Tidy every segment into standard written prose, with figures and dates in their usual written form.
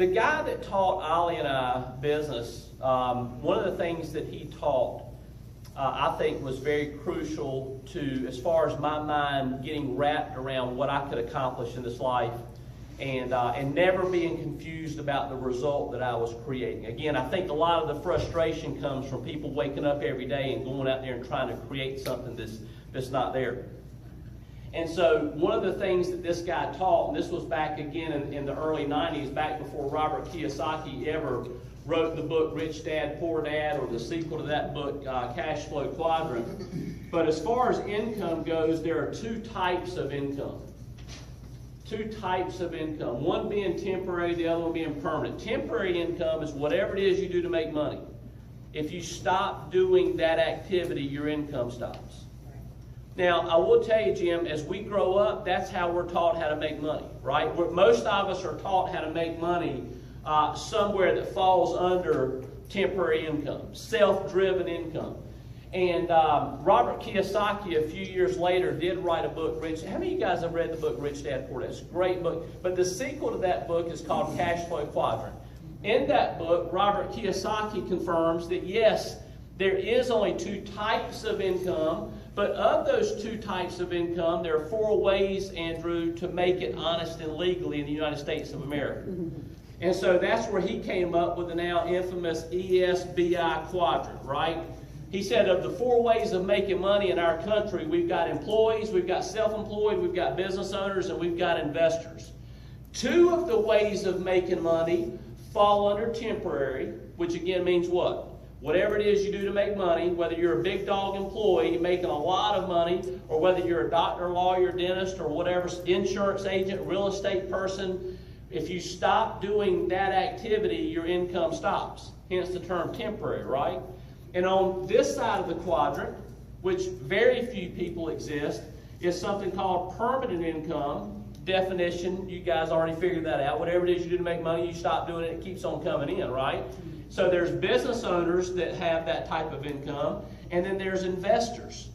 The guy that taught Ollie and I business, one of the things that he taught, I think was very crucial to, as far as my mind getting wrapped around what I could accomplish in this life, and never being confused about the result that I was creating. Again, I think a lot of the frustration comes from people waking up every day and going out there and trying to create something that's not there. And so one of the things that this guy taught, and this was back again in the early 90s, back before Robert Kiyosaki ever wrote the book Rich Dad, Poor Dad, or the sequel to that book, Cash Flow Quadrant. But as far as income goes, there are two types of income. Two types of income. One being temporary, the other one being permanent. Temporary income is whatever it is you do to make money. If you stop doing that activity, your income stops. Now, I will tell you, Jim, as we grow up, that's how we're taught how to make money, right? Most of us are taught how to make money somewhere that falls under temporary income, self-driven income. And Robert Kiyosaki, a few years later, did write a book, Rich. How many of you guys have read the book Rich Dad, Poor Dad? It's a great book. But the sequel to that book is called Cash Flow Quadrant. In that book, Robert Kiyosaki confirms that, yes, there is only two types of income, but of those two types of income, there are four ways, Andrew, to make it honest and legally in the United States of America. And so that's where he came up with the now infamous ESBI quadrant, right? He said of the four ways of making money in our country, we've got employees, we've got self-employed, we've got business owners, and we've got investors. Two of the ways of making money fall under temporary, which again means what? Whatever it is you do to make money, whether you're a big dog employee making a lot of money, or whether you're a doctor, lawyer, dentist, or whatever, insurance agent, real estate person, if you stop doing that activity, your income stops. Hence the term temporary, right? And on this side of the quadrant, which very few people exist, is something called permanent income. Definition, you guys already figured that out. Whatever it is you do to make money, you stop doing it, it keeps on coming in, right? So there's business owners that have that type of income, and then there's investors.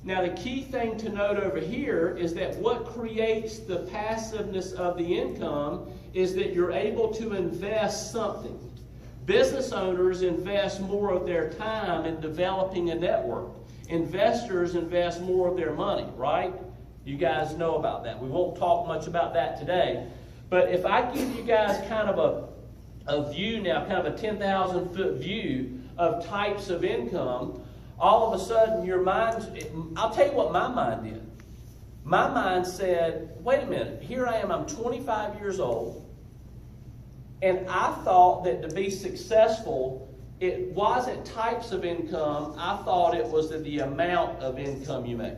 Now the key thing to note over here is that what creates the passiveness of the income is that you're able to invest something. Business owners invest more of their time in developing a network. Investors invest more of their money, right? You guys know about that. We won't talk much about that today. But if I give you guys kind of a view now, kind of a 10,000-foot view of types of income, all of a sudden your mind, I'll tell you what my mind did. My mind said, wait a minute, here I am, I'm 25 years old, and I thought that to be successful, it wasn't types of income, I thought it was the amount of income you made.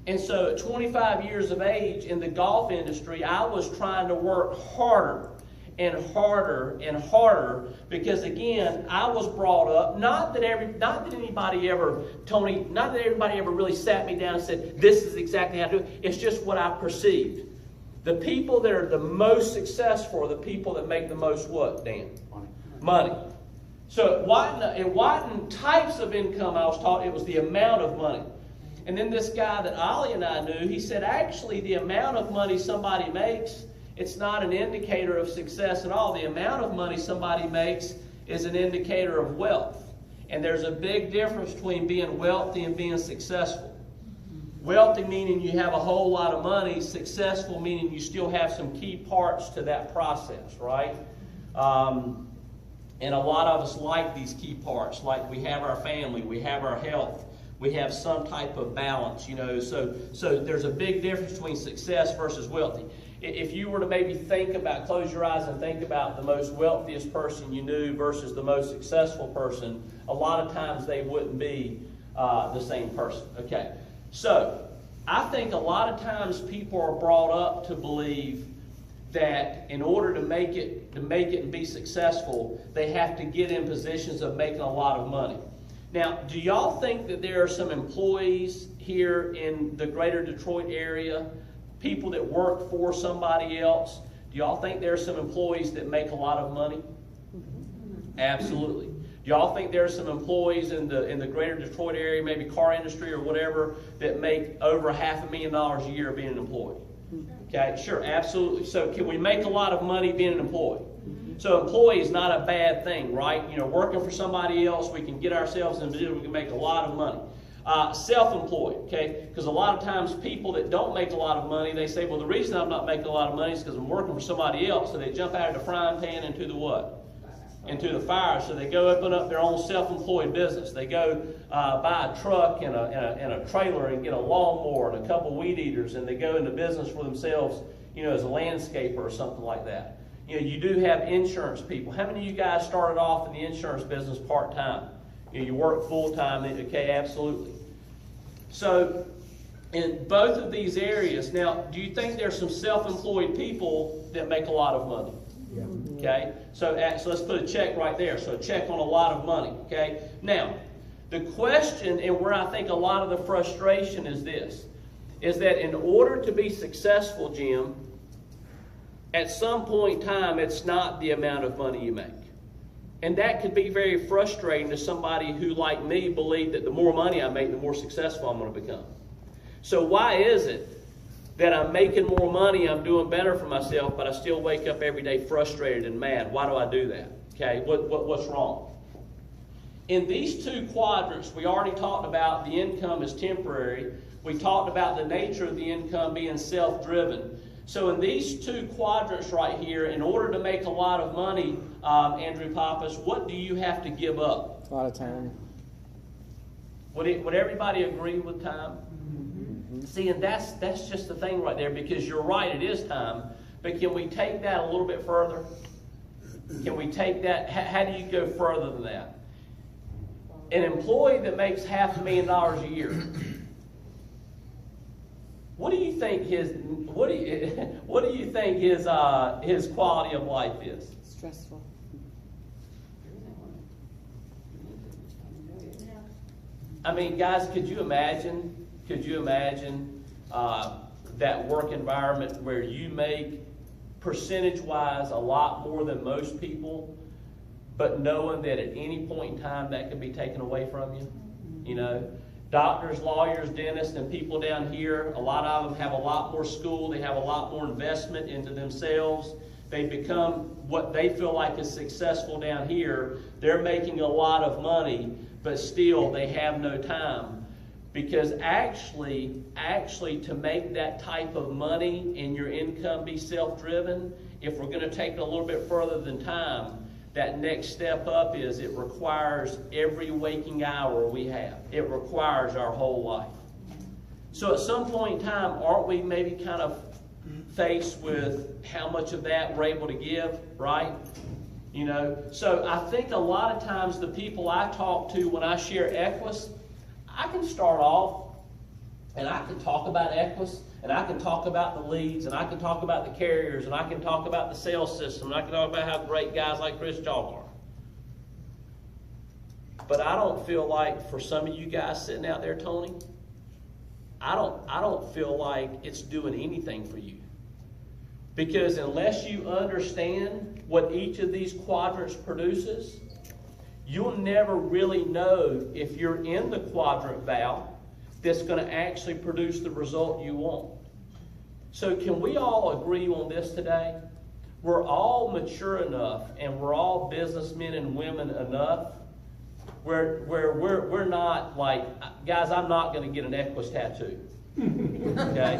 And so at 25 years of age in the golf industry, I was trying to work harder and harder and harder because, again, I was brought up, not that anybody ever really sat me down and said, this is exactly how to do it. It's just what I perceived. The people that are the most successful are the people that make the most what, Dan? Money. So in Whiten types of income I was taught, it was the amount of money. And then this guy that Ollie and I knew, he said, actually, the amount of money somebody makes, it's not an indicator of success at all. The amount of money somebody makes is an indicator of wealth. And there's a big difference between being wealthy and being successful. Wealthy meaning you have a whole lot of money. Successful meaning you still have some key parts to that process, right? And a lot of us like these key parts. Like we have our family, we have our health, we have some type of balance, you know. So there's a big difference between success versus wealthy. If you were to maybe close your eyes and think about the most wealthiest person you knew versus the most successful person, a lot of times they wouldn't be the same person. Okay, so I think a lot of times people are brought up to believe that in order to make it and be successful, they have to get in positions of making a lot of money. Now, do y'all think that there are some employees here in the greater Detroit area, people that work for somebody else? Do y'all think there are some employees that make a lot of money? Absolutely. Do y'all think there are some employees in the greater Detroit area, maybe car industry or whatever, that make over $500,000 a year being an employee? Okay, sure, absolutely. So can we make a lot of money being an employee? So employee is not a bad thing, right? You know, working for somebody else, we can get ourselves in a position we can make a lot of money. Self-employed, okay? Because a lot of times people that don't make a lot of money, they say, well, the reason I'm not making a lot of money is because I'm working for somebody else. So they jump out of the frying pan into the what? Into the fire. So they go open up their own self-employed business. They go buy a truck and a trailer and get a lawnmower and a couple weed eaters, and they go into business for themselves, you know, as a landscaper or something like that. You know, you do have insurance people. How many of you guys started off in the insurance business part-time? You know, you work full-time, okay, absolutely. So in both of these areas, now, do you think there's some self-employed people that make a lot of money? Yeah. Okay, so let's put a check right there. So a check on a lot of money, okay? Now, the question and where I think a lot of the frustration is this, is that in order to be successful, Jim, at some point in time, it's not the amount of money you make. And that could be very frustrating to somebody who, like me, believe that the more money I make, the more successful I'm going to become. So why is it that I'm making more money, I'm doing better for myself, but I still wake up every day frustrated and mad? Why do I do that? Okay, what's wrong? In these two quadrants, we already talked about the income is temporary. We talked about the nature of the income being self-driven. So in these two quadrants right here, in order to make a lot of money, Andrew Pappas, what do you have to give up? A lot of time. Would everybody agree with time? Mm-hmm. See, and that's just the thing right there, because you're right, it is time. But can we take that a little bit further? Can we take that? How do you go further than that? An employee that makes $500,000 a year. What do you think his quality of life is? Stressful. I mean, guys, could you imagine that work environment where you make percentage-wise a lot more than most people, but knowing that at any point in time that could be taken away from you? You know? Doctors, lawyers, dentists, and people down here, a lot of them have a lot more school. They have a lot more investment into themselves. They become what they feel like is successful down here. They're making a lot of money, but still they have no time. Because actually to make that type of money and your income be self-driven, if we're going to take it a little bit further than time, that next step up is it requires every waking hour we have. It requires our whole life. So at some point in time, aren't we maybe kind of faced with how much of that we're able to give, right? You know, so I think a lot of times the people I talk to when I share Equis, I can start off and I can talk about Equis, and I can talk about the leads, and I can talk about the carriers, and I can talk about the sales system, and I can talk about how great guys like Chris Chalk are. But I don't feel like, for some of you guys sitting out there, Tony, I don't feel like it's doing anything for you. Because unless you understand what each of these quadrants produces, you'll never really know if you're in the quadrant, Val, that's going to actually produce the result you want. So can we all agree on this today? We're all mature enough and we're all businessmen and women enough where we're not like, guys, I'm not going to get an Equis tattoo. Okay?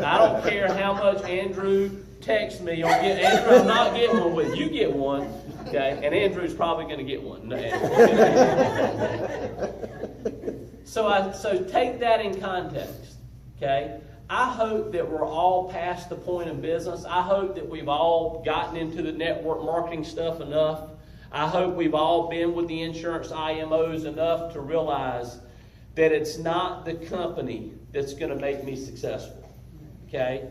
I don't care how much Andrew texts me on Andrew, I'm not getting one with you. Get one. Okay? And Andrew's probably going to get one. So take that in context, okay? I hope that we're all past the point in business. I hope that we've all gotten into the network marketing stuff enough. I hope we've all been with the insurance IMOs enough to realize that it's not the company that's going to make me successful, okay?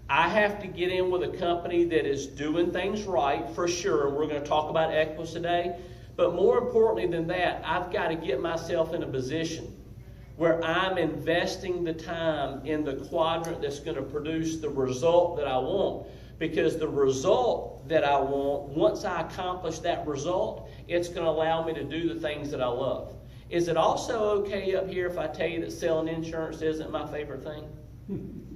I have to get in with a company that is doing things right, for sure. We're going to talk about Equis today. But more importantly than that, I've got to get myself in a position where I'm investing the time in the quadrant that's going to produce the result that I want. Because the result that I want, once I accomplish that result, it's going to allow me to do the things that I love. Is it also okay up here if I tell you that selling insurance isn't my favorite thing?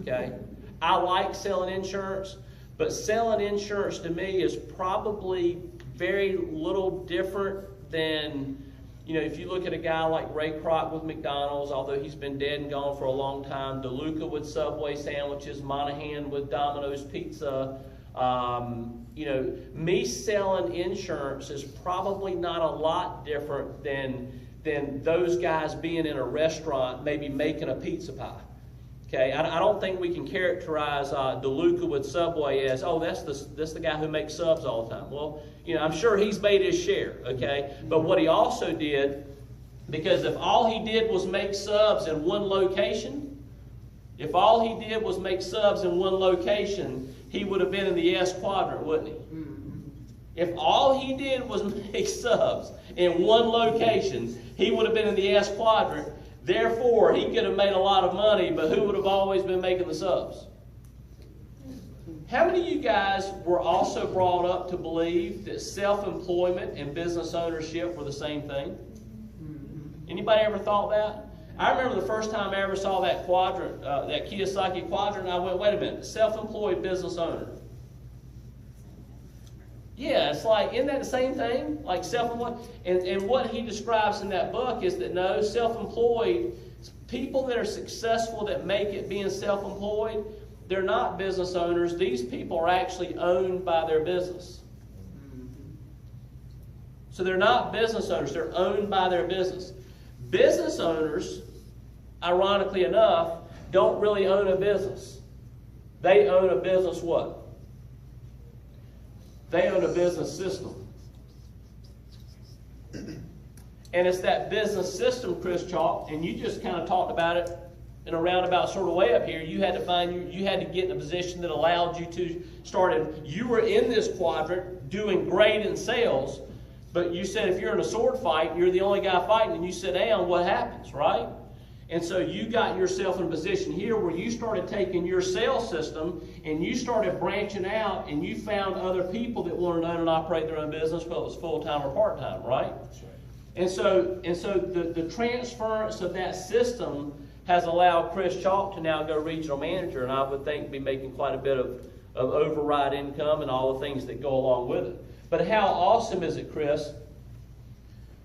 Okay? I like selling insurance, But selling insurance to me is probably very little different than, if you look at a guy like Ray Kroc with McDonald's, although he's been dead and gone for a long time, DeLuca with Subway sandwiches, Monahan with Domino's Pizza. Me selling insurance is probably not a lot different than those guys being in a restaurant maybe making a pizza pie. Okay, I don't think we can characterize DeLuca with Subway as, that's the guy who makes subs all the time. Well, I'm sure he's made his share, okay? But what he also did, because if all he did was make subs in one location, he would have been in the S quadrant, wouldn't he? If all he did was make subs in one location, he would have been in the S quadrant. Therefore, he could have made a lot of money, but who would have always been making the subs? How many of you guys were also brought up to believe that self-employment and business ownership were the same thing? Anybody ever thought that? I remember the first time I ever saw that quadrant, that Kiyosaki quadrant, I went, wait a minute, self-employed business owner. Yeah, it's like, isn't that the same thing? Like self-employed? And what he describes in that book is that no, self-employed, people that are successful that make it being self-employed, they're not business owners. These people are actually owned by their business. So they're not business owners, they're owned by their business. Business owners, ironically enough, don't really own a business. They own a business what? They own a business system. And it's that business system, Chris Chalk, and you just kind of talked about it in a roundabout sort of way up here. You had to get in a position that allowed you to start in. You were in this quadrant doing great in sales, but you said if you're in a sword fight and you're the only guy fighting and you sit down, what happens, right? And so you got yourself in a position here where you started taking your sales system and you started branching out and you found other people that wanted to own and operate their own business, whether it was full-time or part-time, right? That's right. And so the transference of that system has allowed Chris Chalk to now go regional manager, and I would think be making quite a bit of override income and all the things that go along with it. But how awesome is it, Chris,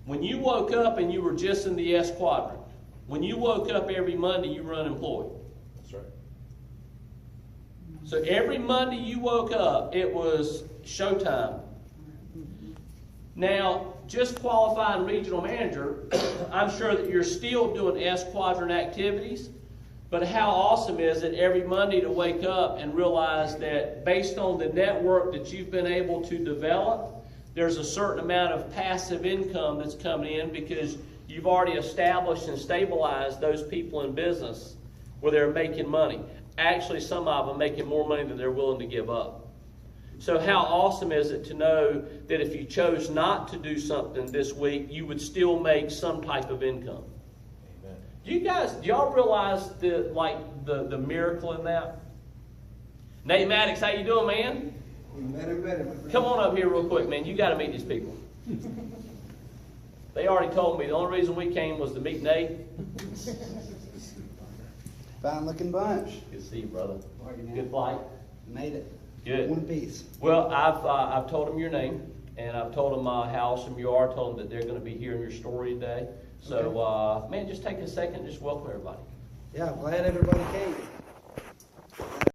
when you woke up and you were just in the S quadrant? When you woke up every Monday, you were unemployed. That's right. So every Monday you woke up, it was showtime. Now, just qualifying regional manager, I'm sure that you're still doing S quadrant activities, but how awesome is it every Monday to wake up and realize that based on the network that you've been able to develop, there's a certain amount of passive income that's coming in because you've already established and stabilized those people in business where they're making money. Actually, some of them making more money than they're willing to give up. So how awesome is it to know that if you chose not to do something this week, you would still make some type of income? Amen. Do y'all realize the miracle in that? Nate Maddox, how you doing, man? Better. Come on up here real quick, man. You got to meet these people. They already told me the only reason we came was to meet Nate. Fine looking bunch. Good to see you, brother. Good flight. Made it. Good. One piece. Well, I've told them your name, and I've told them how awesome you are. Told them that they're going to be hearing your story today. So, man, just take a second, just welcome everybody. Yeah, glad everybody came.